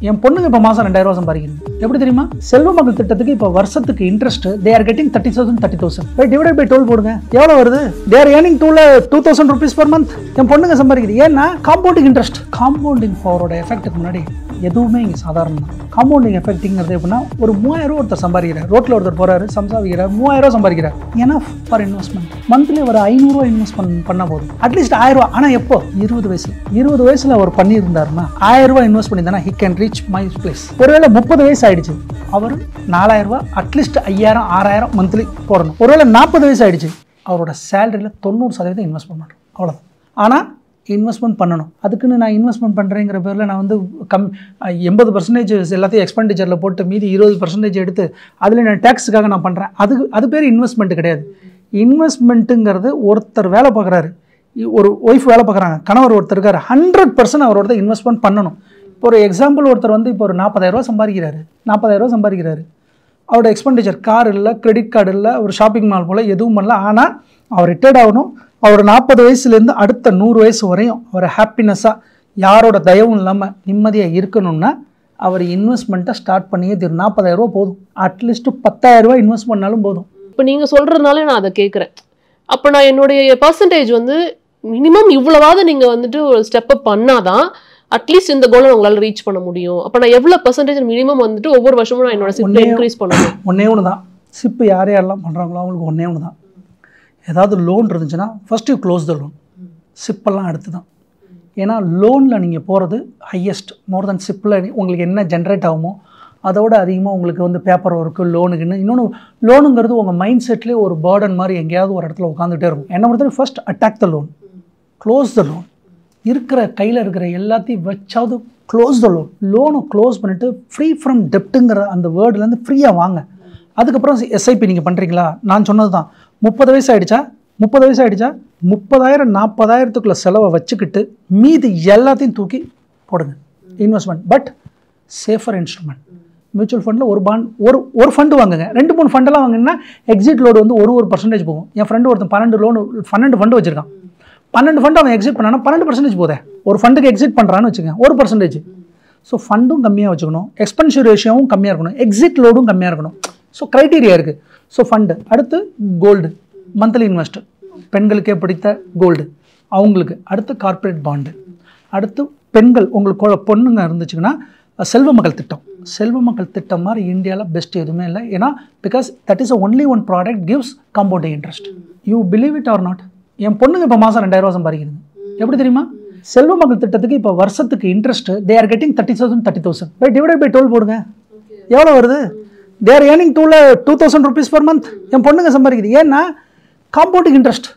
என் பொண்ணுங்க இப்போ மாதம் 2000 ரூபா சம்பாதிக்கணும். எப்படி தெரியுமா? செல்வ மகள் திட்டத்துக்கு இப்போ வருஷத்துக்கு interest they are getting 30,000 by divided by 12 போடுங்க. எவ்வளோ வருது? they are earning 2000 rupees per month. என் பொண்ணுங்க சம்பாதிக்குது. ஏன்னா காம்பவுண்டிங் இன்ட்ரெஸ்ட். காம்பவுண்டிங் பவரோட எஃபெக்ட்டுக்கு முன்னாடி எதுவுமே இங்கே சாதாரணம் தான். காம்பவுண்டிங் எஃபெக்டிங்கிறது எப்படின்னா ஒரு 3000 ரூபா ஒருத்தர் சம்பாதிக்கிறார், ரோட்டில் ஒருத்தர் போகிறாரு, சம்பாதிக்கிறார், 3000 ரூபா சம்பாதிக்கிறார். ஏன்னா ஃபார் இன்வெஸ்ட்மெண்ட் மந்த்லி ஒரு 500 ரூபா இன்வெஸ்ட் பண்ணால் போதும். அட்லீஸ்ட் 1000 ரூபா. ஆனால் எப்போ? 20 வயசில் அவர் பண்ணியிருந்தாருன்னா 1000 ரூபா இன்வெஸ்ட் பண்ணியிருந்தா he can reach my place. ஒருவேளை 30 வயசு ஆயிடுச்சு, அவர் 4000 ரூபா அட்லீஸ்ட் 5000 6000 மந்த்லி போடணும். ஒருவேளை 40 வயசு ஆயிடுச்சு, அவரோட சேலரியில் 90% இன்வெஸ்ட் பண்ண மாட்டோம். அவ்வளோதான். ஆனால் இன்வெஸ்ட்மெண்ட் பண்ணணும். அதுக்குன்னு நான் இன்வெஸ்ட்மெண்ட் பண்ணுறேங்கிற பேரில் நான் வந்து 80% எல்லாத்தையும் எக்ஸ்பெண்டிச்சரில் போட்டு மீதி 20% எடுத்து அதில் நான் டேக்ஸுக்காக நான் பண்ணுறேன். அது பேர் இன்வெஸ்ட்மெண்ட்டு கிடையாது. இன்வெஸ்ட்மெண்ட்டுங்கிறது ஒருத்தர் வேலை பார்க்குறாரு, ஒரு ஒய்ஃப் வேலை பார்க்குறாங்க, கணவர் ஒருத்தர் இருக்கார், 100% அவரோட இன்வெஸ்ட்மெண்ட் பண்ணணும். இப்போ ஒரு எக்ஸாம்பிள், ஒருத்தர் வந்து இப்போ ஒரு 40,000 ரூபா சம்பாதிக்கிறாரு. அவரோட எக்ஸ்பெண்டிச்சர் கார் இல்லை, கிரெடிட் கார்டு இல்லை, ஒரு ஷாப்பிங் மால் போல் எதுவும் பண்ணல. ஆனால் அவர் ரிட்டையர்ட் ஆகணும். அவர் 40 வயசுலேருந்து அடுத்த 100 வயசு வரையும் அவர் ஹாப்பினஸ்ஸாக யாரோட தயவும் இல்லாமல் நிம்மதியாக இருக்கணும்னா அவர் இன்வெஸ்ட்மெண்ட்டை ஸ்டார்ட் பண்ணியே தரும். 40,000 ரூபா போதும். அட்லீஸ்ட் 10,000 ரூபா இன்வெஸ்ட் பண்ணாலும் போதும். இப்போ நீங்கள் சொல்கிறதுனால நான் அதை கேட்குறேன். அப்போ நான் என்னுடைய பர்சன்டேஜ் வந்து மினிமம் இவ்வளவாவது நீங்கள் வந்துட்டு ஒரு ஸ்டெப் அப் பண்ணாதான் அட்லீஸ்ட் இந்த கோலை உங்களால் ரீச் பண்ண முடியும். அப்போ நான் எவ்வளோ பர்சன்டேஜ் மினிமம் வந்துட்டு ஒவ்வொரு வருஷமும் நான் என்னோட சிப்பை இன்க்ரீஸ் பண்ணணும்? ஒன்றே ஒன்று தான். சிப்பு யாரெல்லாம் பண்ணுறாங்களோ அவங்களுக்கு ஒன்றே ஒன்று தான். ஏதாவது லோன் இருந்துச்சுன்னா first you close the loan. சிப்பெல்லாம் அடுத்து தான். ஏன்னா லோனில் நீங்கள் போகிறது ஹையஸ்ட் மோர் தென் சிப்பில் உங்களுக்கு என்ன ஜென்ரேட் ஆகுமோ அதோட அதிகமாக உங்களுக்கு வந்து பேப்பர் ஒர்க்கு லோனுக்குன்னு. இன்னொன்று, லோனுங்கிறது உங்கள் மைண்ட் செட்லேயே ஒரு பேர்டன் மாதிரி எங்கேயாவது ஒரு இடத்துல உட்காந்துட்டே இருக்கும். என்ன பொறுத்தவரை first attack the loan, close the loan. இருக்கிற கையில் இருக்கிற எல்லாத்தையும் வச்சாவது க்ளோஸ் த லோன். லோனை க்ளோஸ் பண்ணிவிட்டு ஃப்ரீ ஃப்ரம் டெப்ட்டுங்கிற அந்த வேர்டுலேருந்து ஃப்ரீயாக வாங்க. அதுக்கப்புறம் எஸ்ஐபி நீங்கள் பண்ணுறீங்களா? நான் சொன்னது தான். 30 வயசு ஆகிடுச்சா 30,000 40,000 செலவை வச்சுக்கிட்டு மீதி எல்லாத்தையும் தூக்கி போடுங்க investment. But safer instrument. Mutual ஃபண்டில் ஒரு ஃபண்டு வாங்குங்க. 2-3 ஃபண்டெல்லாம் வாங்கினா எக்ஸிட் லோடு வந்து ஒரு பர்சன்டேஜ் போகும். என் ஃப்ரெண்டு ஒருத்தன் 12 ஃபண்டு வச்சுருக்கான். 12 ஃபண்டு அவன் எக்ஸிட் பண்ணானா 12% போதே. ஒரு ஃபண்டுக்கு எக்ஸிட் பண்ணுறான்னு வச்சுக்கோங்க, 1%. ஸோ ஃபண்டும் கம்மியாக வச்சுக்கணும், எக்ஸ்பென்சிவ் ரேஷியோவும் கம்மியாக இருக்கணும், எக்ஸிட் லோடும் கம்மியாக இருக்கணும். ஸோ க்ரைட்டீரியா இருக்குது. So fund. அடுத்து கோல்டு, மந்த்லி இன்வெஸ்டர், பெண்களுக்கே பிடித்த கோல்டு அவங்களுக்கு. அடுத்து கார்ப்பரேட் பாண்டு. அடுத்து பெண்கள், உங்களுக்கு பொண்ணுங்க இருந்துச்சுங்கன்னா செல்வ மகள் திட்டம். செல்வ மகள் திட்டம் மாதிரி இந்தியாவில் பெஸ்ட் எதுவுமே இல்லை. ஏன்னா because that is only one product gives compounding interest. You believe it or not? என் பொண்ணுங்க இப்போ மாதம் 2000 ரூபா சம்பாதிக்குது. எப்படி தெரியுமா? செல்வ மகள் திட்டத்துக்கு இப்போ வருஷத்துக்கு interest they are getting 30,000 by divided by 12 போடுங்க. எவ்வளோ வருது? they are earning 2000 rupees per month. என் பொண்ணுங்க சம்பாதிக்குது. ஏன்னா காம்பவுண்டிங் இன்ட்ரெஸ்ட்.